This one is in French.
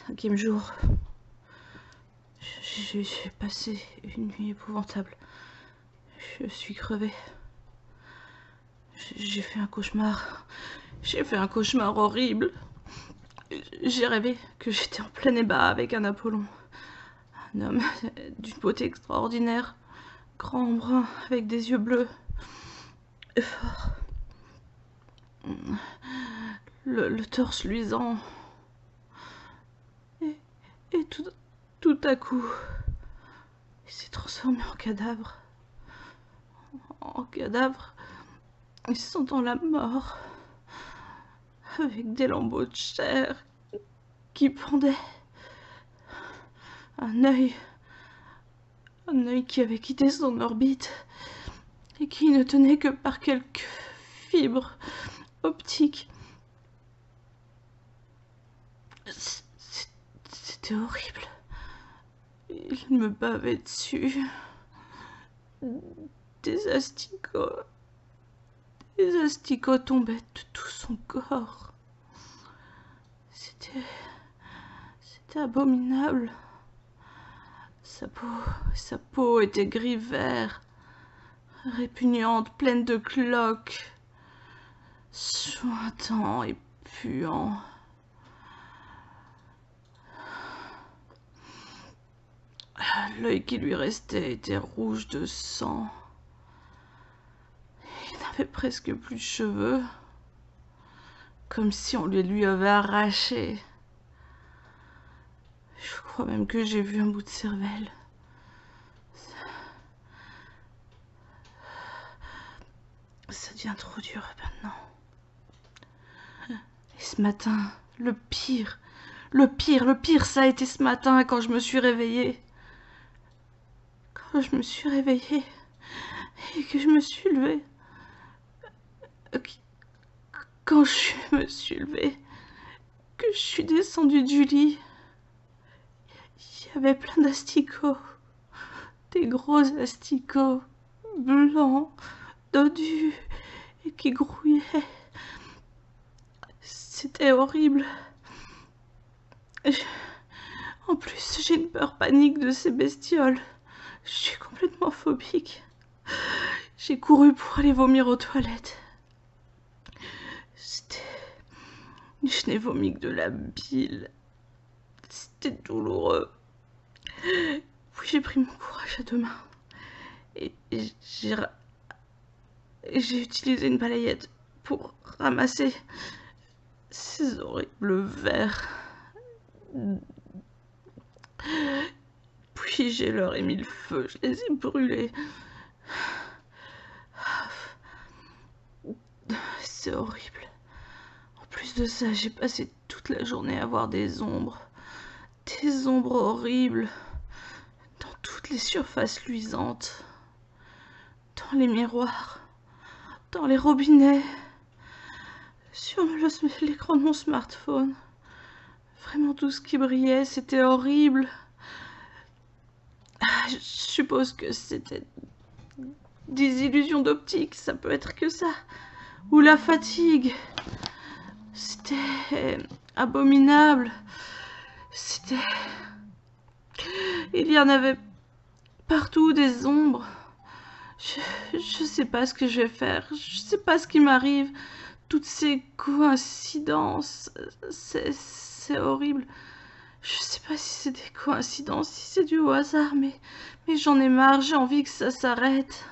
5e jour. J'ai passé une nuit épouvantable. Je suis crevée. J'ai fait un cauchemar. J'ai fait un cauchemar horrible. J'ai rêvé que j'étais en plein ébat avec un Apollon. Un homme d'une beauté extraordinaire, grand brun, avec des yeux bleus, et fort. Le torse luisant. Et tout à coup, il s'est transformé en cadavre. En cadavre, et sentant la mort, avec des lambeaux de chair qui pendaient. Un œil qui avait quitté son orbite et qui ne tenait que par quelques fibres optiques. C'était horrible. Il me bavait dessus. Des asticots tombaient de tout son corps. C'était abominable. Sa peau était gris-vert, répugnante, pleine de cloques, suintant et puant. L'œil qui lui restait était rouge de sang. Il n'avait presque plus de cheveux, comme si on les lui avait arrachés. Je crois même que j'ai vu un bout de cervelle. Ça devient trop dur maintenant. Et ce matin, le pire, ça a été ce matin quand je me suis réveillée. Quand je me suis réveillée et que je me suis levée. Quand je me suis levée, que je suis descendue du lit, il y avait plein d'asticots. Des gros asticots blancs, dodus et qui grouillaient. C'était horrible. En plus, j'ai une peur panique de ces bestioles. Je suis complètement phobique. J'ai couru pour aller vomir aux toilettes. Je n'ai vomi que de la bile. C'était douloureux. Puis j'ai pris mon courage à deux mains. Et j'ai utilisé une balayette pour ramasser ces horribles vers. Puis j'ai leur ai mis le feu, je les ai brûlés. C'est horrible. En plus de ça, j'ai passé toute la journée à voir des ombres horribles, dans toutes les surfaces luisantes, dans les miroirs, dans les robinets, sur l'écran de mon smartphone. Vraiment tout ce qui brillait, c'était horrible. Je suppose que c'était des illusions d'optique, ça peut être que ça. Ou la fatigue. C'était abominable. Il y en avait partout des ombres. Je sais pas ce que je vais faire. Je sais pas ce qui m'arrive. Toutes ces coïncidences, c'est horrible. Je sais pas si c'est des coïncidences, si c'est dû au hasard, mais j'en ai marre, j'ai envie que ça s'arrête.